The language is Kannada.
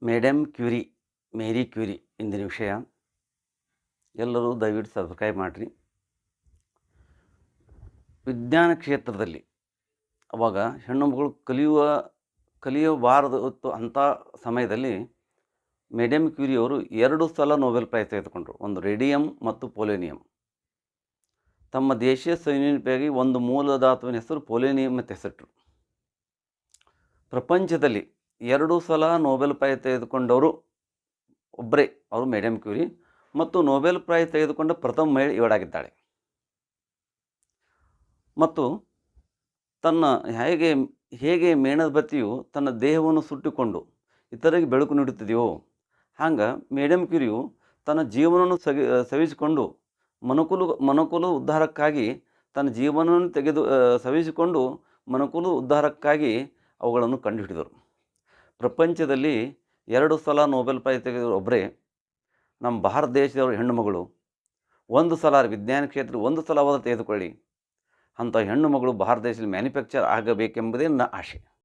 ಮೇಡಮ್ ಕ್ಯೂರಿ, ಮೇರಿ ಕ್ಯೂರಿ ಇಂದಿನ ವಿಷಯ. ಎಲ್ಲರೂ ದಯವಿಟ್ಟು ಸಬ್ಸ್ಕ್ರೈಬ್ ಮಾಡಿರಿ. ವಿಜ್ಞಾನ ಕ್ಷೇತ್ರದಲ್ಲಿ ಅವಾಗ ಹೆಣ್ಣುಮಗಳು ಕಲಿಯಬಾರದು ಅಂಥ ಸಮಯದಲ್ಲಿ ಮೇಡಮ್ ಕ್ಯೂರಿ ಅವರು 2 ಸಲ ನೊಬೆಲ್ ಪ್ರೈಸ್ ತೆಗೆದುಕೊಂಡರು. ಒಂದು ರೇಡಿಯಂ ಮತ್ತು ಪೊಲೋನಿಯಂ. ತಮ್ಮ ದೇಶೀಯ ಸಂಯೋಜನೆಗಾಗಿ ಒಂದು ಮೂಲ ಧಾತುವಿನ ಹೆಸರು ಪೊಲೋನಿಯಂ ಅಂತ ಹೆಸರಿಟ್ಟರು. ಪ್ರಪಂಚದಲ್ಲಿ 2 ಸಲ ನೊಬೆಲ್ ಪ್ರೈಸ್ ತೆಗೆದುಕೊಂಡವರು ಒಬ್ಬರೇ, ಅವರು ಮೇಡಮ್ ಕ್ಯೂರಿ. ಮತ್ತು ನೊಬೆಲ್ ಪ್ರೈಸ್ ತೆಗೆದುಕೊಂಡ ಪ್ರಥಮ ಮಹಿಳೆ ಇವಳಾಗಿದ್ದಾಳೆ. ಮತ್ತು ತನ್ನ ಹೇಗೆ ಮೇಣದಬತ್ತಿಯು ತನ್ನ ದೇಹವನ್ನು ಸುಟ್ಟುಕೊಂಡು ಇತರರಿಗೆ ಬೆಳಕು ನೀಡುತ್ತದೆಯೋ, ಹಂಗೆ ಮೇಡಮ್ ಕ್ಯೂರಿಯು ತನ್ನ ಜೀವನವನ್ನು ಸವಿಸಿಕೊಂಡು ಮನುಕುಲ ಉದ್ಧಾರಕ್ಕಾಗಿ ತನ್ನ ಜೀವನವನ್ನು ಸವಿಸಿಕೊಂಡು ಮನುಕುಲ ಉದ್ಧಾರಕ್ಕಾಗಿ ಅವುಗಳನ್ನು ಕಂಡುಹಿಡಿದರು. ಪ್ರಪಂಚದಲ್ಲಿ 2 ಸಲ ನೊಬೆಲ್ ಪ್ರೈಸ್ ತೆಗೆದವರು ಒಬ್ಬರೇ, ನಮ್ಮ ಭಾರತ ದೇಶದವರು ಹೆಣ್ಣುಮಗಳು. 1 ಸಲ ವಿಜ್ಞಾನ ಕ್ಷೇತ್ರ 1 ಸಲ ತೆಗೆದುಕೊಳ್ಳಿ. ಅಂಥ ಹೆಣ್ಣು ಮಗಳು ಭಾರತ ದೇಶದಲ್ಲಿ ಮ್ಯಾನುಫ್ಯಾಕ್ಚರ್ ಆಗಬೇಕೆಂಬುದೇ ನನ್ನ ಆಶೆ.